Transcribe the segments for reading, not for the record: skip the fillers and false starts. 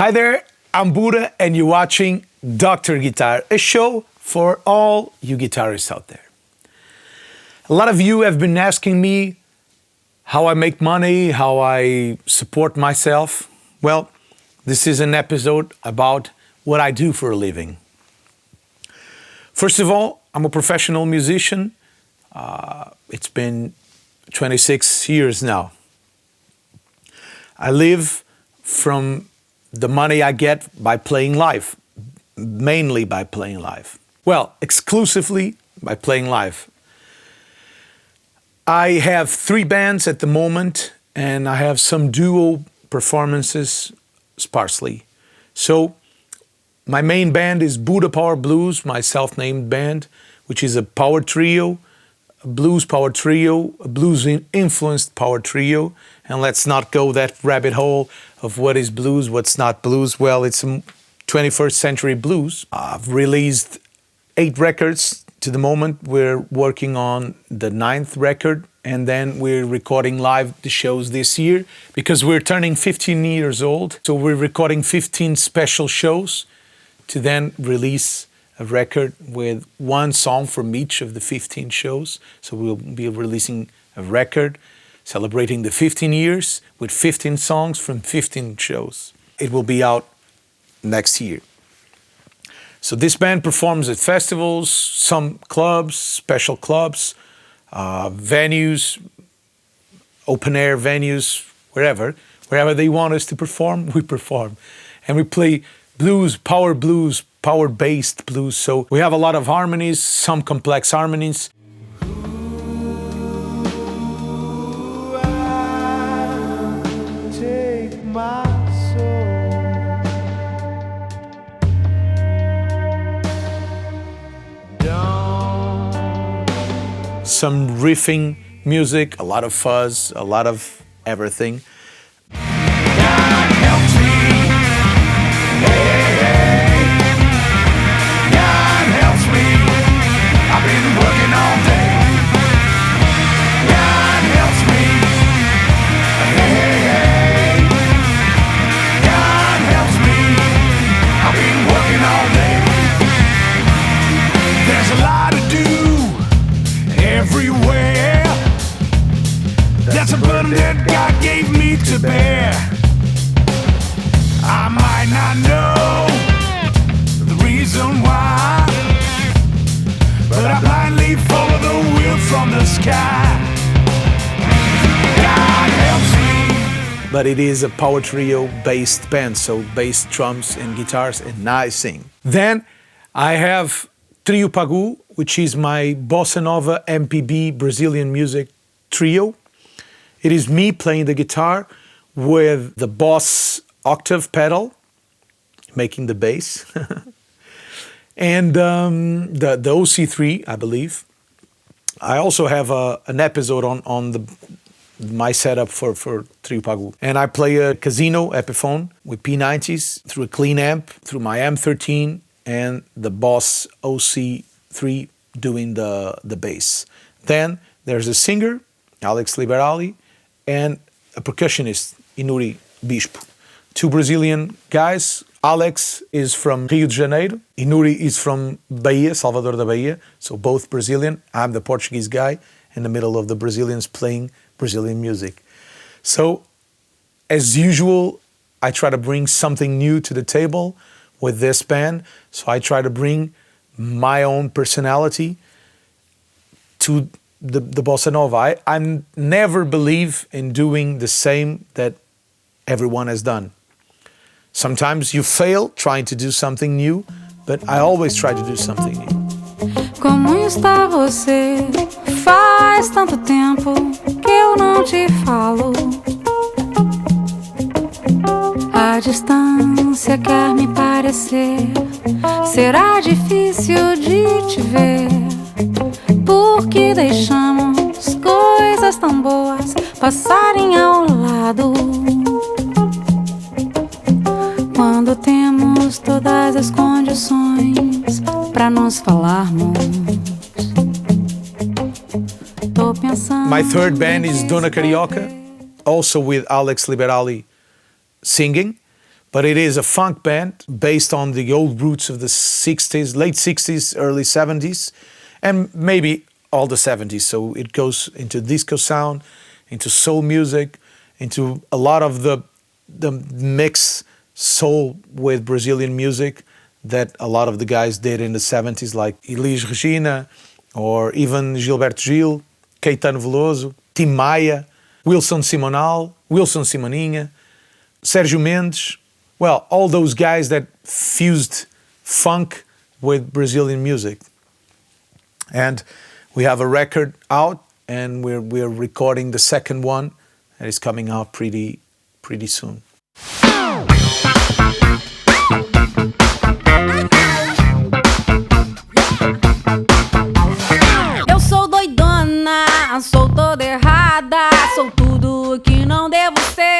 Hi there, I'm Budda and you're watching Dr. Guitar, a show for all you guitarists out there. A lot of you have been asking me how I make money, how I support myself. Well, this is an episode about what I do for a living. First of all, I'm a professional musician. It's been 26 years now. I live from the money I get by playing live, mainly by playing live. Well, exclusively by playing live. I have 3 bands at the moment, and I have some duo performances sparsely. So my main band is Budda Power Blues, my self-named band, which is a power trio, a blues power trio, a blues-influenced power trio. And let's not go that rabbit hole of what is blues, what's not blues. Well, it's a 21st century blues. I've released 8 records to the moment. We're working on the 9th record, and then we're recording live the shows this year because we're turning 15 years old. So we're recording 15 special shows to then release a record with 1 song from each of the 15 shows. So we'll be releasing a record celebrating the 15 years with 15 songs from 15 shows. It will be out next year. So this band performs at festivals, some clubs, special clubs, venues, open-air venues, wherever they want us to perform, we perform. And we play blues, power-based blues. So we have a lot of harmonies, some complex harmonies. Some riffing music, a lot of fuzz, a lot of everything. God helps me. Hey, hey. God helps me. I've been working all day. God helps me. Hey, hey. God helps me. I've been working all day. There's a lot to do everywhere. That's a burden that God gave me to bear. I might not know the reason why, but I blindly follow the will from the sky. God helps me. But it is a power trio based band, so bass, drums and guitars, and I sing. Then I have Trio Pagu, which is my Bossa Nova MPB Brazilian music trio. It is me playing the guitar with the Boss octave pedal, making the bass, and the OC3, I believe. I also have an episode on my setup for Trio Pagu. And I play a Casino Epiphone with P90s through a clean amp, through my M13, and the Boss OC3 doing the bass. Then there's a singer, Alex Liberali, and a percussionist, Inuri Bispo. 2 Brazilian guys. Alex is from Rio de Janeiro. Inuri is from Bahia, Salvador da Bahia. So both Brazilian. I'm the Portuguese guy in the middle of the Brazilians playing Brazilian music. So, as usual, I try to bring something new to the table with this band. So I try to bring my own personality to the Bossa Nova. I never believe in doing the same that everyone has done. Sometimes you fail trying to do something new, but I always try to do something new. Como está você? Faz tanto tempo que eu não te falo. A distância quer me parecer. Será difícil de te ver. Porque deixamos coisas tão boas passarem ao lado. Quando temos todas as condições pra nos falarmos. Tô pensando. My third band is Dona Carioca, also with Alex Liberali singing. but it is a funk band based on the old roots of the 60s, late 60s, early 70s, and maybe all the 70s. So it goes into disco sound, into soul music, into a lot of the mix soul with Brazilian music that a lot of the guys did in the 70s, like Elis Regina, or even Gilberto Gil, Caetano Veloso, Tim Maia, Wilson Simonal, Wilson Simoninha, Sérgio Mendes. Well, all those guys that fused funk with Brazilian music. And we have a record out, and we're recording the second one, and it's coming out pretty soon. Eu sou doidona, sou toda errada, sou tudo que não devo ser.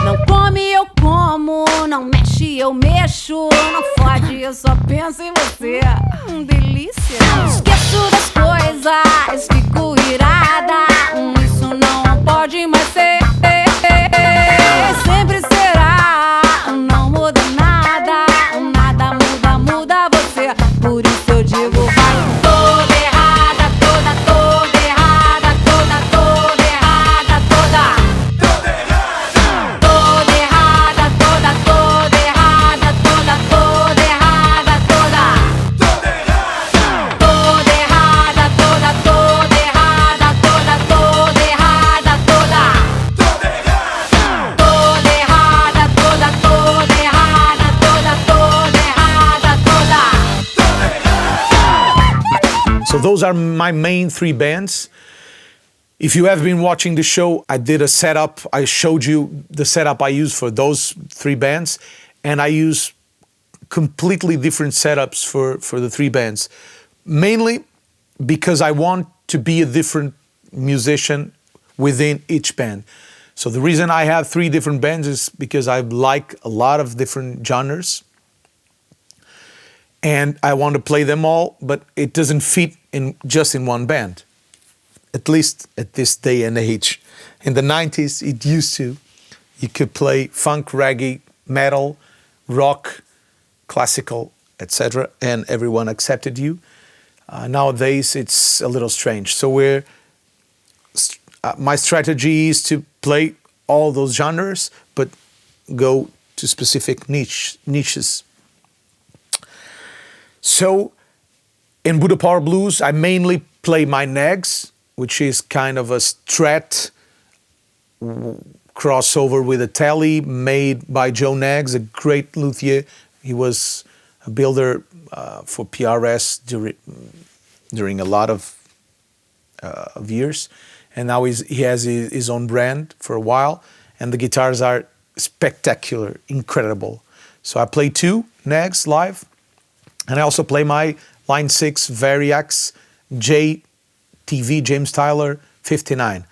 Não come, eu como, não mexe, eu mexo, não fode, eu só penso em você. Delícia! Esqueço das coisas, fico irada, isso não pode mais ser. Sempre será, não muda nada, nada muda, muda você. Por isso eu digo, vai toda errada, toda errada, toda errada, toda. So those are my main three bands. If you have been watching the show, I did a setup. I showed you the setup I use for those three bands, and I use completely different setups for the three bands. Mainly because I want to be a different musician within each band. So the reason I have three different bands is because I like a lot of different genres. And I want to play them all, but it doesn't fit in just in one band. At least at this day and age. In the 90s, it used to. You could play funk, reggae, metal, rock, classical, etc., and everyone accepted you. Nowadays, it's a little strange. So my strategy is to play all those genres, but go to specific niches. So in Budda Power Blues, I mainly play my negs, which is kind of a Strat crossover with a telly made by Joe Neggs, a great luthier. He was a builder for PRS during a lot of years, and now he has his own brand for a while, and the guitars are spectacular, incredible. So I play two Neggs live, and I also play my Line 6 Variax JTV James Tyler 59.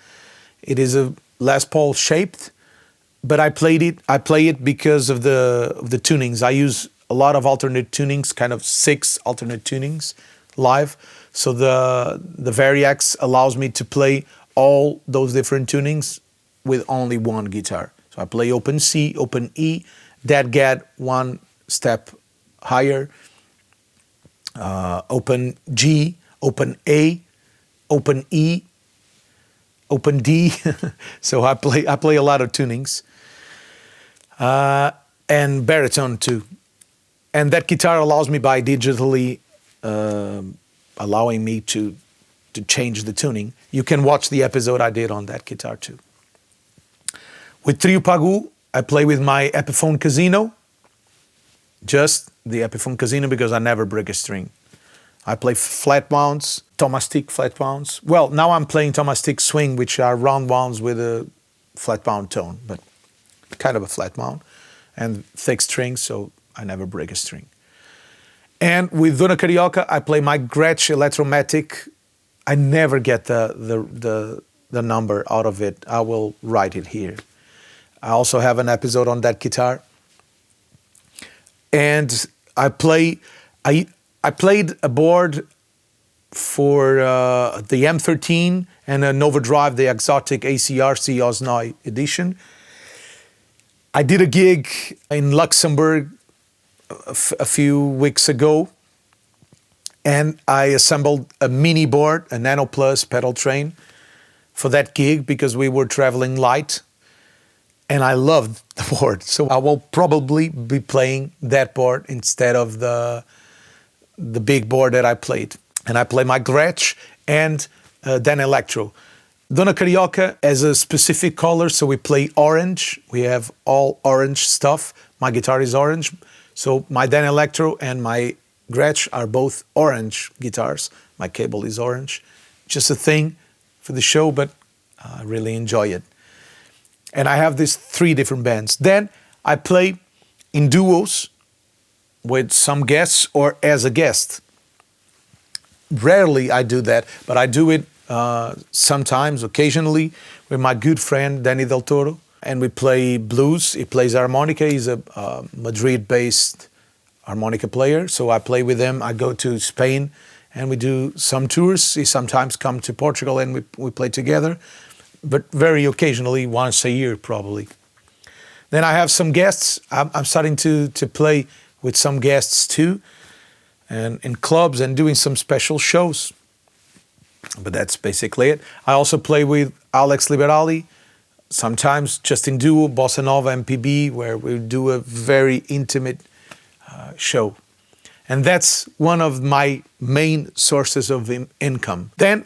It is a Les Paul shaped, but I play it because of the tunings. I use a lot of alternate tunings, kind of 6 alternate tunings live. So the Variax allows me to play all those different tunings with only one guitar. So I play open C, open E, DAD-GAD one step higher, open G, open A, open E, open D. So I play a lot of tunings, and baritone too. And that guitar allows me by digitally allowing me to change the tuning. You can watch the episode I did on that guitar too. With Trio Pagu, I play with my Epiphone Casino. Just the Epiphone Casino because I never break a string. I play flat wounds, Thomastic flat wounds. Well, now I'm playing Thomastic swing, which are round wounds with a flat wound tone, but kind of a flat wound, and thick strings, so I never break a string. And with Dona Carioca, I play my Gretsch Electromatic. I never get the number out of it. I will write it here. I also have an episode on that guitar. And I played a board for the M13 and a Nova Drive, the exotic ACR Osnoy edition. I did a gig in Luxembourg a few weeks ago, and I assembled a mini board, a Nano Plus pedal train for that gig because we were traveling light, and I loved the board. So I will probably be playing that board instead of the big board that I played. And I play my Gretsch and then Electro. Dona Carioca has a specific color, so we play orange. We have all orange stuff. My guitar is orange. So my Dan Electro and my Gretsch are both orange guitars. My cable is orange. Just a thing for the show, but I really enjoy it. And I have these 3 different bands. Then I play in duos with some guests or as a guest. Rarely I do that, but I do it sometimes, occasionally, with my good friend Danny Del Toro. And we play blues. He plays harmonica. He's a Madrid-based harmonica player. So I play with him. I go to Spain and we do some tours. He sometimes comes to Portugal and we play together, but very occasionally, once a year probably. Then I have some guests. I'm starting to play with some guests too, and in clubs and doing some special shows. But that's basically it. I also play with Alex Liberali, sometimes just in duo, Bossa Nova, MPB, where we do a very intimate show. And that's one of my main sources of income. Then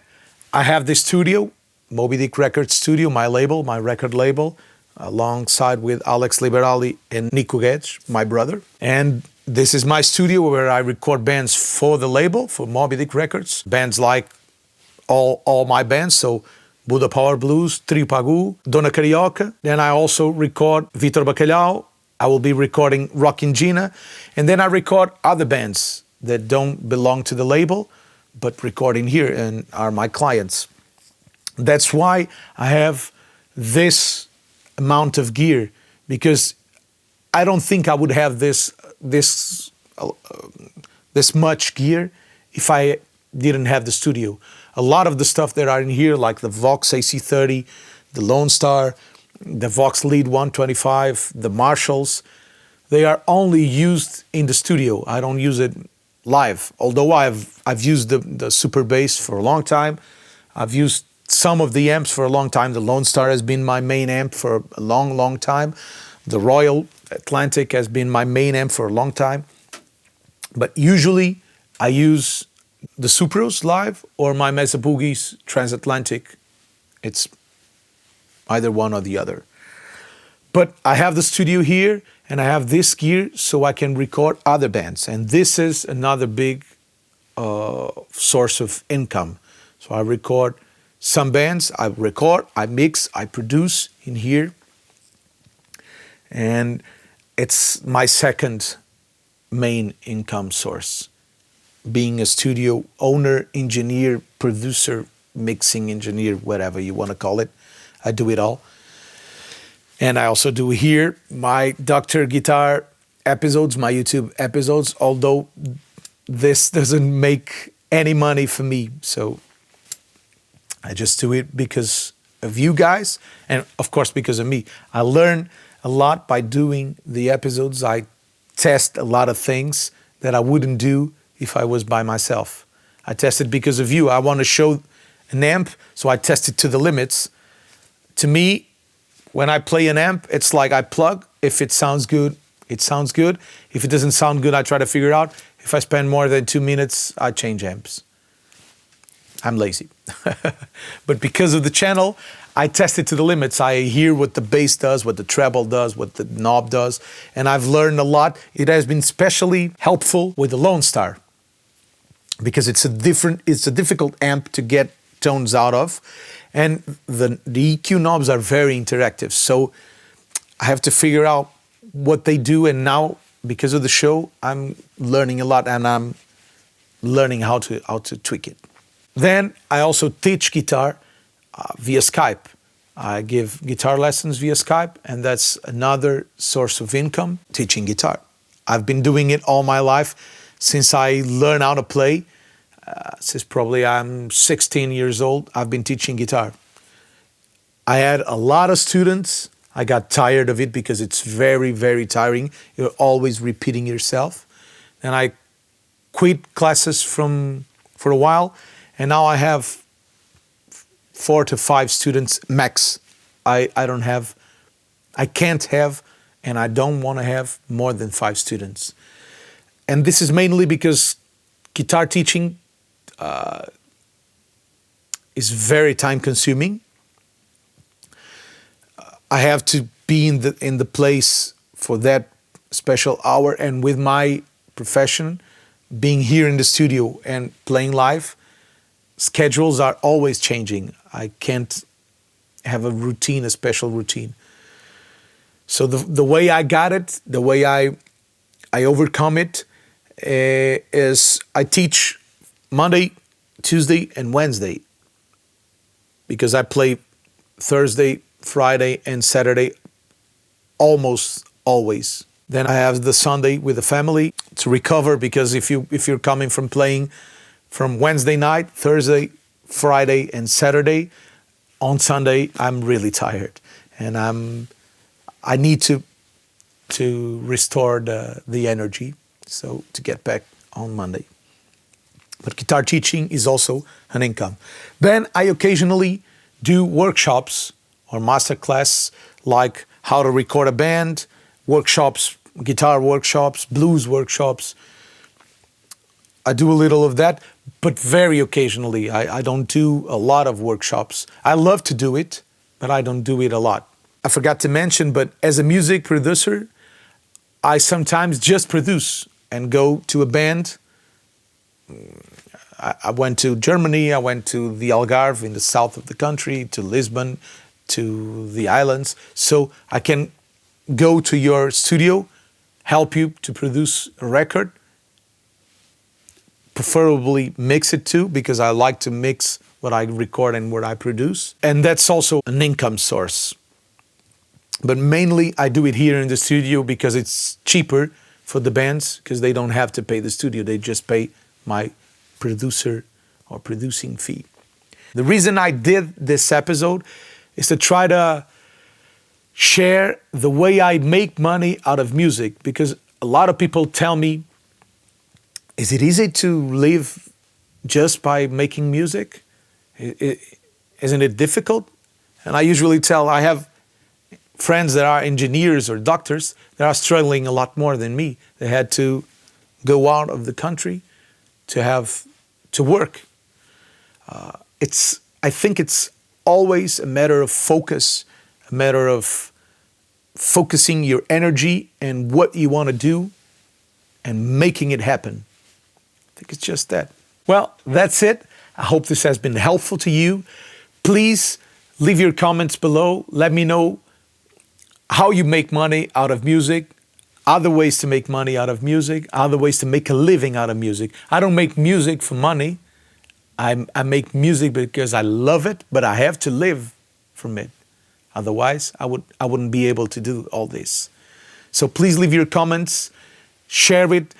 I have the studio, Moby Dick Records Studio, my label, my record label, alongside with Alex Liberali and Nico Guedes, my brother. And this is my studio where I record bands for the label, for Moby Dick Records. Bands like all my bands, so Budda Power Blues, Trio Pagu, Dona Carioca. Then I also record Vitor Bacalhau. I will be recording Rockin' Gina. And then I record other bands that don't belong to the label, but recording here and are my clients. That's why I have this amount of gear, because I don't think I would have this much gear if I didn't have the studio. A lot of the stuff that are in here, like the Vox AC30, the Lone Star, the Vox Lead 125, the Marshalls, they are only used in the studio. I don't use it live. Although I've used the Super Bass for a long time. I've used some of the amps for a long time. The Lone Star has been my main amp for a long time. The Royal Atlantic has been my main amp for a long time. But usually I use the Supros live or my Mesa Boogie's Transatlantic. It's either one or the other. But I have the studio here and I have this gear so I can record other bands. And this is another big source of income. So I record some bands, I record, I mix, I produce in here. And it's my second main income source. Being a studio owner, engineer, producer, mixing engineer, whatever you want to call it. I do it all. And I also do here my Dr. Guitar episodes, my YouTube episodes, although this doesn't make any money for me. So I just do it because of you guys and of course because of me. I learn a lot by doing the episodes. I test a lot of things that I wouldn't do if I was by myself. I test it because of you. I want to show an amp, so I test it to the limits. To me, when I play an amp, it's like I plug. If it sounds good, it sounds good. If it doesn't sound good, I try to figure it out. If I spend more than 2 minutes, I change amps. I'm lazy. But because of the channel, I test it to the limits. I hear what the bass does, what the treble does, what the knob does, and I've learned a lot. It has been especially helpful with the Lone Star because it's a difficult amp to get tones out of, and the EQ knobs are very interactive. So I have to figure out what they do, and now because of the show, I'm learning a lot, and I'm learning how to tweak it. Then I also teach guitar via Skype. I give guitar lessons via Skype, and that's another source of income, teaching guitar. I've been doing it all my life since I learned how to play. Since probably I'm 16 years old, I've been teaching guitar. I had a lot of students. I got tired of it because it's very, very tiring. You're always repeating yourself. And I quit classes for a while, and now I have 4 to 5 students max. I can't have, and I don't want to have more than 5 students. And this is mainly because guitar teaching is very time consuming. I have to be in the place for that special hour, and with my profession, being here in the studio and playing live, schedules are always changing. I can't have a routine, a special routine. So the way I got it, the way I overcome it, is I teach Monday, Tuesday, and Wednesday, because I play Thursday, Friday, and Saturday almost always. Then I have the Sunday with the family to recover, because if you're coming from playing from Wednesday night, Thursday, Friday, and Saturday, on Sunday I'm really tired, and I need to restore the energy, so to get back on Monday. But guitar teaching is also an income. Then I occasionally do workshops or masterclass, like how to record a band, workshops, guitar workshops, blues workshops. I do a little of that, but very occasionally. I don't do a lot of workshops. I love to do it, but I don't do it a lot. I forgot to mention, but as a music producer, I sometimes just produce and go to a band. I went to Germany, I went to the Algarve in the south of the country, to Lisbon, to the islands. So I can go to your studio, help you to produce a record, preferably mix it too, because I like to mix what I record and what I produce. And that's also an income source. But mainly I do it here in the studio because it's cheaper for the bands, because they don't have to pay the studio, they just pay my producer or producing fee. The reason I did this episode is to try to share the way I make money out of music, because a lot of people tell me, is it easy to live just by making music? Isn't it difficult? And I usually tell, I have friends that are engineers or doctors that are struggling a lot more than me. They had to go out of the country to work. I think it's always a matter of focus, a matter of focusing your energy and what you want to do and making it happen. I think it's just that. Well, that's it. I hope this has been helpful to you. Please leave your comments below. Let me know how you make money out of music, other ways to make money out of music, other ways to make a living out of music. I don't make music for money. I make music because I love it, but I have to live from it. Otherwise, I wouldn't be able to do all this. So please leave your comments, share it.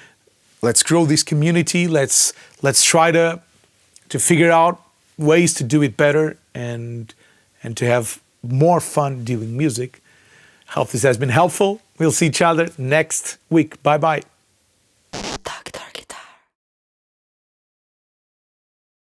Let's grow this community. Let's try to figure out ways to do it better and to have more fun doing music. Hope this has been helpful. We'll see each other next week. Bye-bye.